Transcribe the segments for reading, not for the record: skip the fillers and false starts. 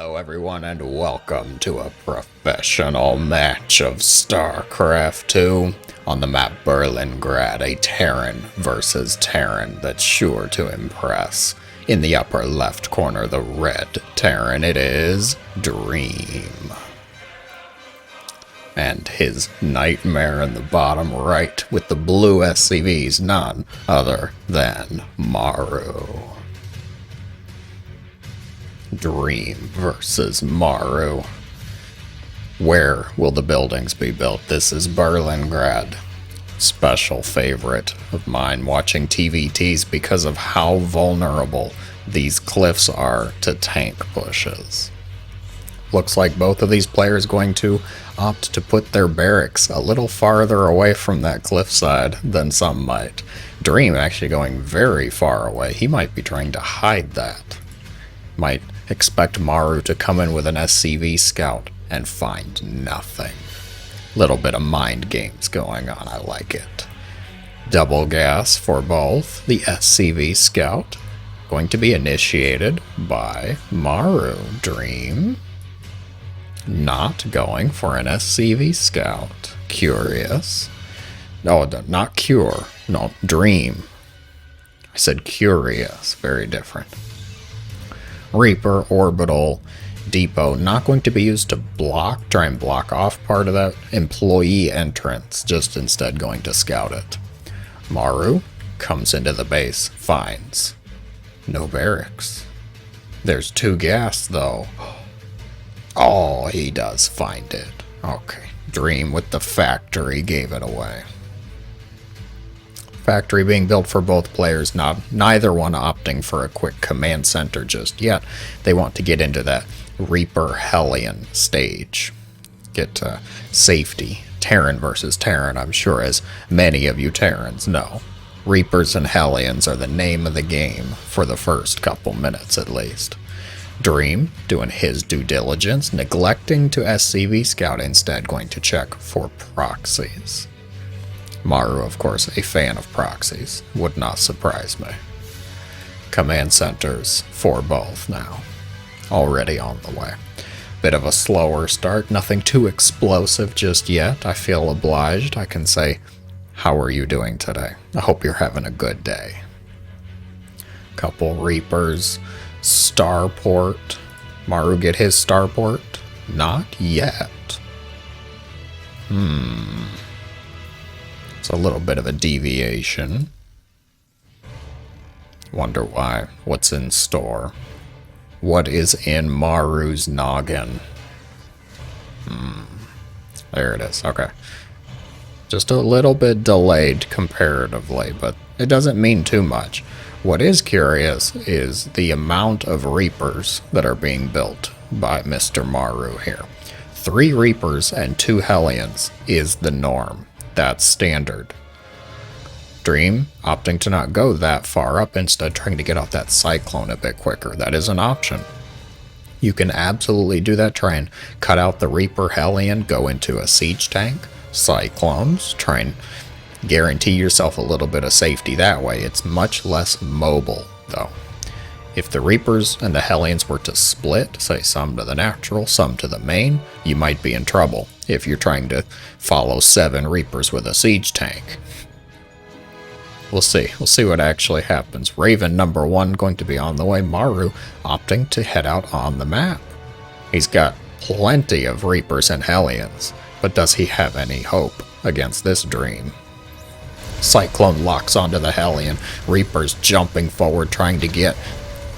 Hello everyone and welcome to a professional match of StarCraft 2 on the map Berlingrad, a Terran versus Terran that's sure to impress. In the upper left corner, the red Terran, it is Dream. And his nightmare in the bottom right with the blue SCVs, none other than Maru. Dream versus Maru. Where will the buildings be built? This is Berlingrad. Special favorite of mine watching TVTs because of how vulnerable these cliffs are to tank pushes. Looks like both of these players going to opt to put their barracks a little farther away from that cliffside than some might. Dream actually going very far away. He might be trying to hide that. Might expect Maru to come in with an SCV scout and find nothing. Little bit of mind games going on, I like it. Double gas for both. The SCV scout going to be initiated by Maru. Dream not going for an SCV scout. Curious. No, not cure. No, Dream. I said curious. Very different. Reaper, Orbital, Depot, not going to be used to try and block off part of that employee entrance, just instead going to scout it. Maru comes into the base, finds no barracks. There's 2 gas though. Oh, he does find it. Okay, Dream with the factory gave it away. Factory being built for both players, neither one opting for a quick command center just yet. They want to get into that Reaper Hellion stage. Get safety. Terran versus Terran, I'm sure as many of you Terrans know. Reapers and Hellions are the name of the game for the first couple minutes at least. Dream doing his due diligence, neglecting to SCV scout, instead going to check for proxies. Maru, of course, a fan of proxies. Would not surprise me. Command centers for both now. Already on the way. Bit of a slower start. Nothing too explosive just yet. I feel obliged. I can say, how are you doing today? I hope you're having a good day. Couple Reapers. Starport. Maru get his starport? Not yet. It's a little bit of a deviation. Wonder why. What's in store? What is in Maru's noggin? There it is. Okay. Just a little bit delayed comparatively, but it doesn't mean too much. What is curious is the amount of Reapers that are being built by Mr. Maru here. 3 Reapers and 2 Hellions is the norm. That's standard. Dream opting to not go that far up, instead trying to get off that Cyclone a bit quicker. That is an option. You can absolutely do that. Try and cut out the Reaper Hellion, go into a siege tank, Cyclones, try and guarantee yourself a little bit of safety that way. It's much less mobile though. If the Reapers and the Hellions were to split, say some to the natural, some to the main, you might be in trouble if you're trying to follow 7 Reapers with a siege tank. We'll see. We'll see what actually happens. Raven number 1 going to be on the way. Maru opting to head out on the map. He's got plenty of Reapers and Hellions, but does he have any hope against this Dream? Cyclone locks onto the Hellion. Reapers jumping forward, trying to get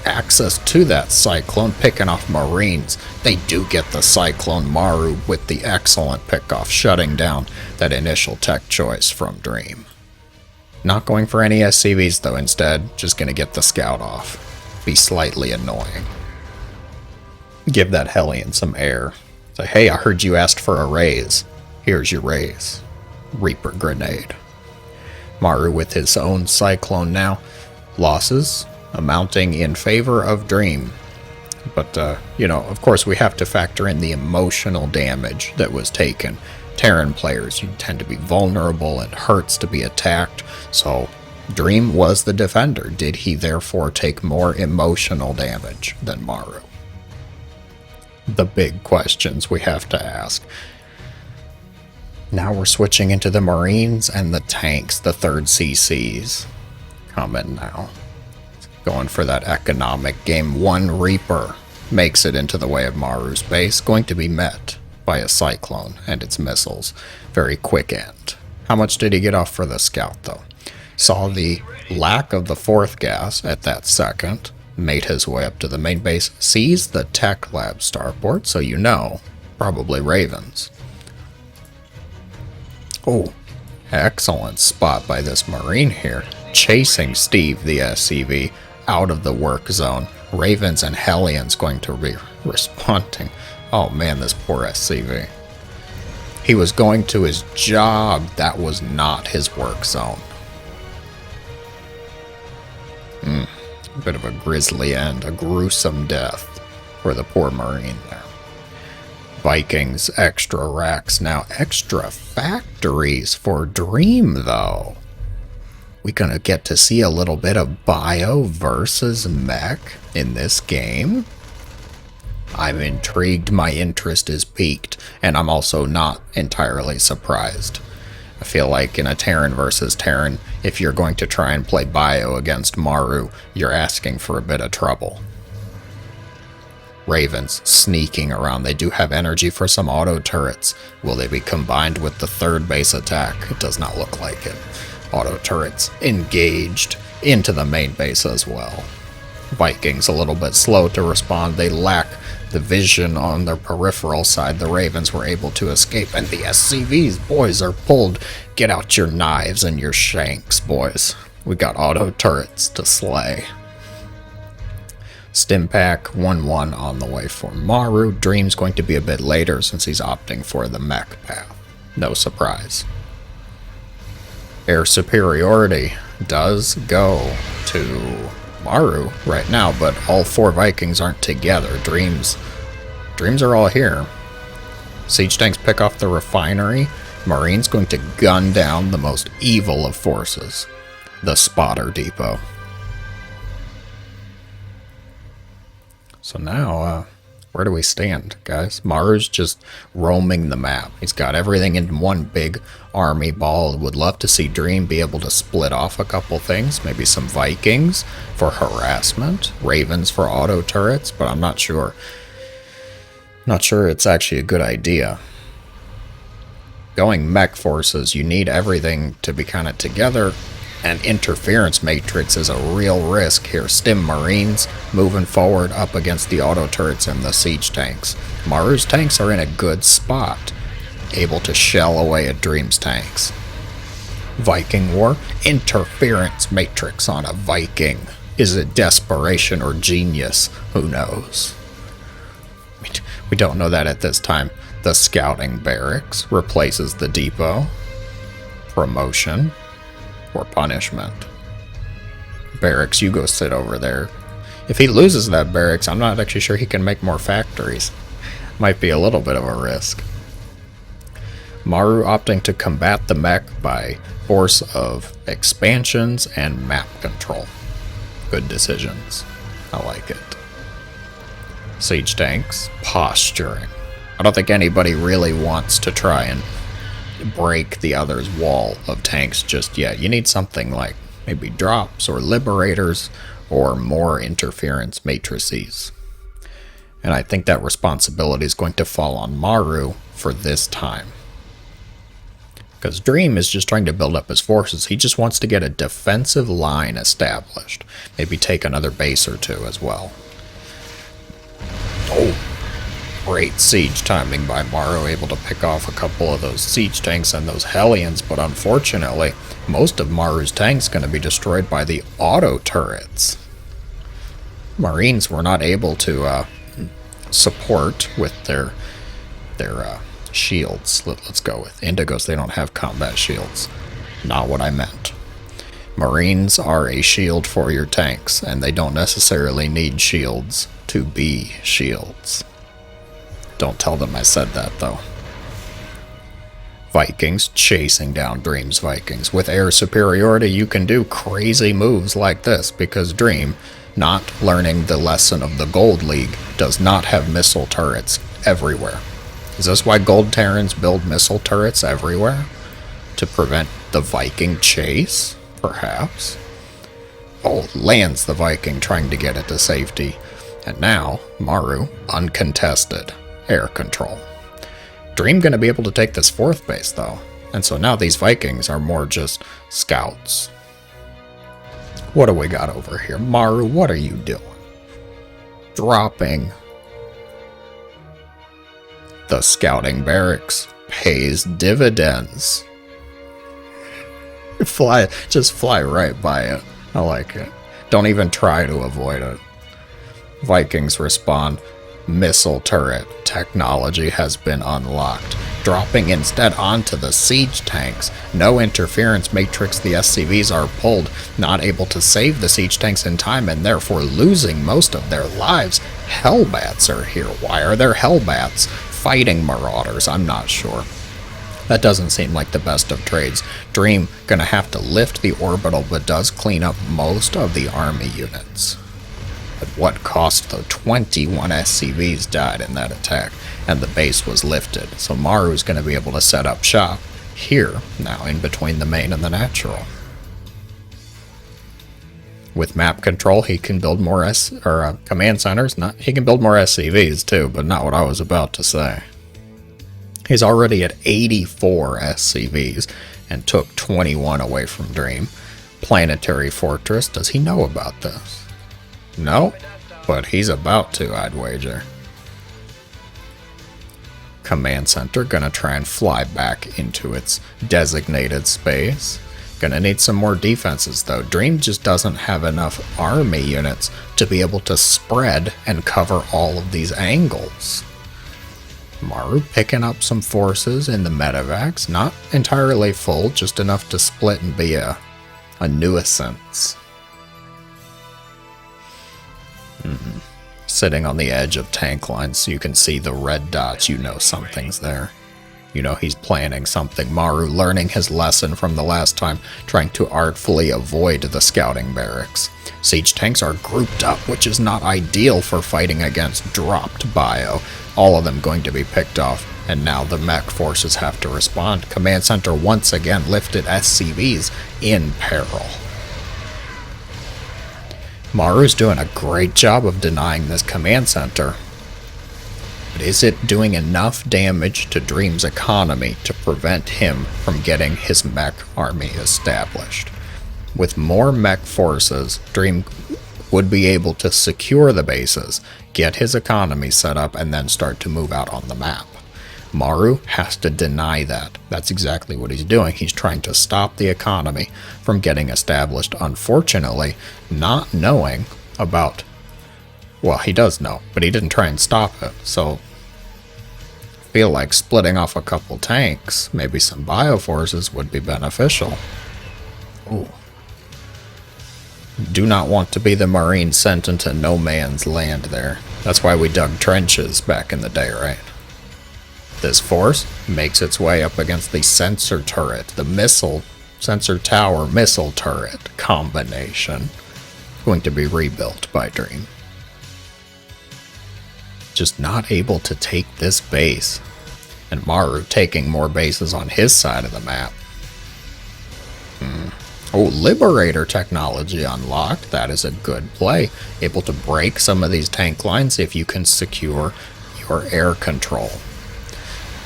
access to that Cyclone, picking off Marines. They do get the Cyclone. Maru with the excellent pickoff, shutting down that initial tech choice from Dream. Not going for any SCVs though, instead just going to get the scout off. Be slightly annoying. Give that Hellion some air. Say, hey, I heard you asked for a raise. Here's your raise. Reaper grenade. Maru with his own Cyclone now. Losses amounting in favor of Dream. But, of course we have to factor in the emotional damage that was taken. Terran players, you tend to be vulnerable and hurts to be attacked, so Dream was the defender. Did he therefore take more emotional damage than Maru? the big questions we have to ask. Now we're switching into the Marines and the tanks, the 3rd CCs. Coming now. Going for that economic game. 1 Reaper makes it into the way of Maru's base, going to be met by a Cyclone and its missiles. Very quick end. How much did he get off for the scout, though? Saw the lack of the 4th gas at that second, made his way up to the main base, sees the tech lab starport, so you know, probably Ravens. Oh, excellent spot by this Marine here, chasing Steve, the SCV, out of the work zone. Ravens and Hellions going to be responding. Oh man, this poor SCV. He was going to his job. That was not his work zone. A bit of a grisly end, a gruesome death for the poor Marine there. Vikings, extra racks, now extra factories for Dream, though. We gonna get to see a little bit of bio versus mech in this game. I'm intrigued, my interest is piqued, and I'm also not entirely surprised. I feel like in a Terran versus Terran, if you're going to try and play bio against Maru, you're asking for a bit of trouble. Ravens sneaking around. They do have energy for some auto turrets. Will they be combined with the 3rd base attack? It does not look like it. Auto turrets engaged into the main base as well. Vikings a little bit slow to respond. They lack the vision on their peripheral side. The Ravens were able to escape, and the SCVs, boys, are pulled. Get out your knives and your shanks, boys. We got auto turrets to slay. Stimpack 1-1 on the way for Maru. Dream's going to be a bit later since he's opting for the mech path. No surprise. Air superiority does go to Maru right now, but all 4 Vikings aren't together. Dreams are all here. Siege tanks pick off the refinery. Marine's going to gun down the most evil of forces, the spotter depot. So now, where do we stand, guys? Maru's just roaming the map. He's got everything in one big army ball. Would love to see Dream be able to split off a couple things. Maybe some Vikings for harassment, Ravens for auto turrets, but I'm not sure. Not sure it's actually a good idea. Going mech forces, you need everything to be kind of together. And interference matrix is a real risk here. Stim Marines moving forward up against the auto turrets and the siege tanks. Maru's tanks are in a good spot, able to shell away at Dream's tanks. Viking war, interference matrix on a Viking. Is it desperation or genius? Who knows? We don't know that at this time. The scouting barracks replaces the depot. Promotion. Or punishment. Barracks, you go sit over there. If he loses that barracks, I'm not actually sure he can make more factories. Might be a little bit of a risk. Maru opting to combat the mech by force of expansions and map control. Good decisions. I like it. Siege tanks, posturing. I don't think anybody really wants to try and break the other's wall of tanks just yet. You need something like maybe drops or liberators or more interference matrices. And I think that responsibility is going to fall on Maru for this time. Because Dream is just trying to build up his forces. He just wants to get a defensive line established. Maybe take another base or two as well. Oh! Great siege timing by Maru, able to pick off a couple of those siege tanks and those Hellions, but unfortunately, most of Maru's tanks going to be destroyed by the auto turrets. Marines were not able to support with their shields. Let's go with Indigos. They don't have combat shields. Not what I meant. Marines are a shield for your tanks, and they don't necessarily need shields to be shields. Don't tell them I said that, though. Vikings chasing down Dream's Vikings. With air superiority, you can do crazy moves like this because Dream not learning the lesson of the Gold League does not have missile turrets everywhere. Is this why Gold Terrans build missile turrets everywhere? To prevent the Viking chase, perhaps? Oh, lands the Viking trying to get it to safety. And now, Maru, uncontested. Air control. Dream gonna be able to take this 4th base, though. And so now these Vikings are more just scouts. What do we got over here? Maru, what are you doing? Dropping. The scouting barracks pays dividends. Just fly right by it. I like it. Don't even try to avoid it. Vikings respond. Missile turret technology has been unlocked. Dropping instead onto the siege tanks. No interference matrix, the SCVs are pulled, not able to save the siege tanks in time and therefore losing most of their lives. Hellbats are here. Why are there Hellbats fighting Marauders? I'm not sure. That doesn't seem like the best of trades. Dream gonna have to lift the orbital, but does clean up most of the army units. At what cost, though? 21 SCVs died in that attack, and the base was lifted. So Maru's gonna be able to set up shop here, now in between the main and the natural. With map control, he can build more command centers. He can build more SCVs too, but not what I was about to say. He's already at 84 SCVs and took 21 away from Dream. Planetary Fortress, does he know about this? No, but he's about to, I'd wager. Command Center gonna try and fly back into its designated space. Gonna need some more defenses though. Dream just doesn't have enough army units to be able to spread and cover all of these angles. Maru picking up some forces in the medevacs, not entirely full, just enough to split and be a nuisance. Sitting on the edge of tank lines so you can see the red dots, you know something's there. You know he's planning something. Maru learning his lesson from the last time, trying to artfully avoid the scouting barracks. Siege tanks are grouped up, which is not ideal for fighting against dropped bio. All of them going to be picked off, and now the mech forces have to respond. Command Center once again lifted SCVs in peril. Maru's doing a great job of denying this command center. But is it doing enough damage to Dream's economy to prevent him from getting his mech army established? With more mech forces, Dream would be able to secure the bases, get his economy set up, and then start to move out on the map. Maru has to deny that. That's exactly what he's doing. He's trying to stop the economy from getting established. Unfortunately, not knowing about... Well, he does know, but he didn't try and stop it. So, I feel like splitting off a couple tanks, maybe some bioforces, would be beneficial. Ooh. Do not want to be the Marine sent into no man's land there. That's why we dug trenches back in the day, right? This force makes its way up against the sensor turret, the missile, sensor tower missile turret combination. Going to be rebuilt by Dream. Just not able to take this base. And Maru taking more bases on his side of the map. Oh, Liberator technology unlocked. That is a good play. Able to break some of these tank lines if you can secure your air control.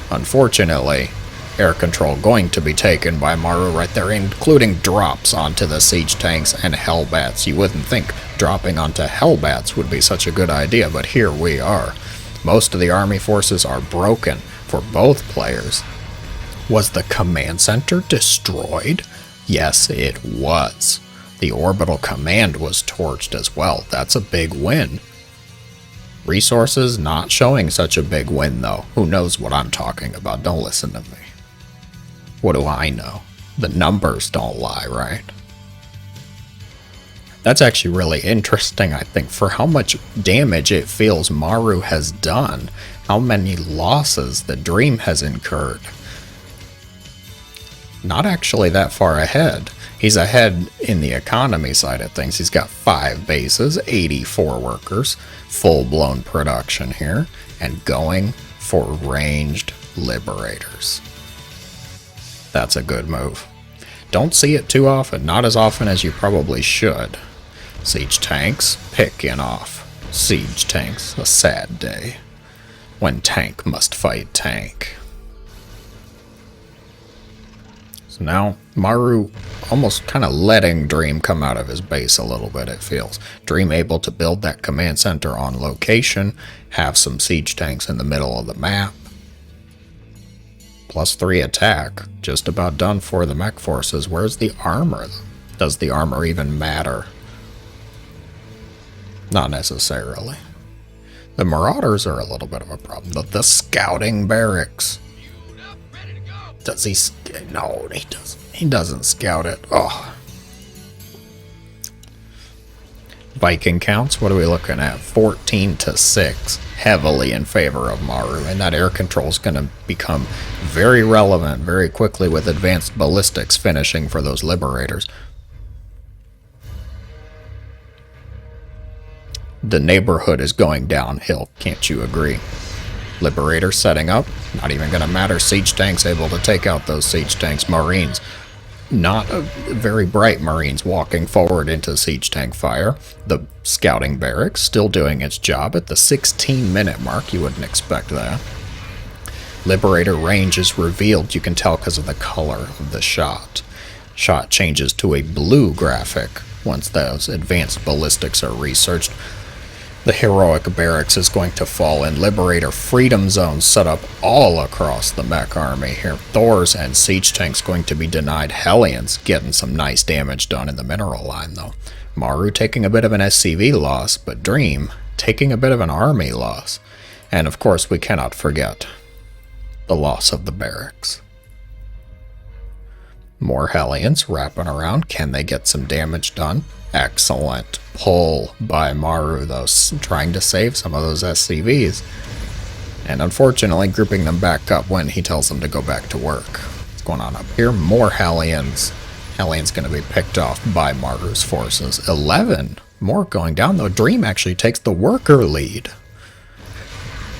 Unfortunately, air control going to be taken by Maru right there, including drops onto the siege tanks and Hellbats. You wouldn't think dropping onto Hellbats would be such a good idea, but here we are. Most of the army forces are broken for both players. Was the command center destroyed? Yes, it was. The orbital command was torched as well. That's a big win. Resources not showing such a big win, though. Who knows what I'm talking about? Don't listen to me. What do I know? The numbers don't lie, right? That's actually really interesting, I think, for how much damage it feels Maru has done. How many losses the Dream has incurred. Not actually that far ahead. He's ahead in the economy side of things. He's got 5 bases, 84 workers, full-blown production here, and going for ranged liberators. That's a good move. Don't see it too often, not as often as you probably should. Siege tanks picking off. Siege tanks, a sad day. When tank must fight tank. So now, Maru almost kind of letting Dream come out of his base a little bit, it feels. Dream able to build that command center on location, have some siege tanks in the middle of the map. +3 attack, just about done for the mech forces. Where's the armor? Does the armor even matter? Not necessarily. The Marauders are a little bit of a problem. The scouting barracks. Does he? No, he doesn't. He doesn't scout it. Oh. Viking counts, what are we looking at? 14-6. Heavily in favor of Maru. And that air control is going to become very relevant very quickly with advanced ballistics finishing for those liberators. The neighborhood is going downhill, can't you agree? Liberator setting up, not even going to matter. Siege tanks able to take out those siege tanks. Marines, not very bright Marines walking forward into siege tank fire. The scouting barracks still doing its job at the 16-minute mark. You wouldn't expect that. Liberator range is revealed. You can tell because of the color of the shot. Shot changes to a blue graphic once those advanced ballistics are researched. The heroic barracks is going to fall in. Liberator freedom zones set up all across the mech army here. Thors and siege tanks going to be denied. Hellions getting some nice damage done in the mineral line though. Maru taking a bit of an SCV loss, but Dream taking a bit of an army loss. And of course we cannot forget the loss of the barracks. More Hellions wrapping around. Can they get some damage done? Excellent pull by Maru, though, trying to save some of those SCVs. And unfortunately, grouping them back up when he tells them to go back to work. What's going on up here? More Hellions. Hellions going to be picked off by Maru's forces. 11 more going down, though. Dream actually takes the worker lead.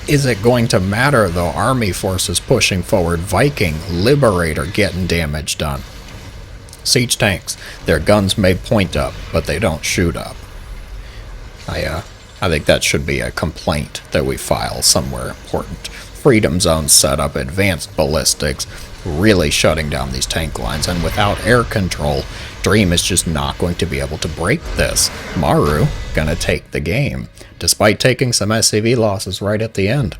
Is it going to matter, though? Army forces pushing forward. Viking, Liberator getting damage done. Siege tanks, their guns may point up, but they don't shoot up. I think that should be a complaint that we file somewhere important. Freedom zones set up, advanced ballistics, really shutting down these tank lines, and without air control, Dream is just not going to be able to break this. Maru gonna take the game, despite taking some SCV losses right at the end.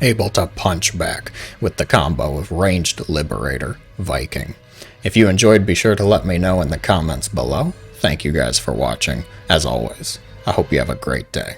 Able to punch back with the combo of ranged Liberator, Viking. If you enjoyed, be sure to let me know in the comments below. Thank you guys for watching. As always, I hope you have a great day.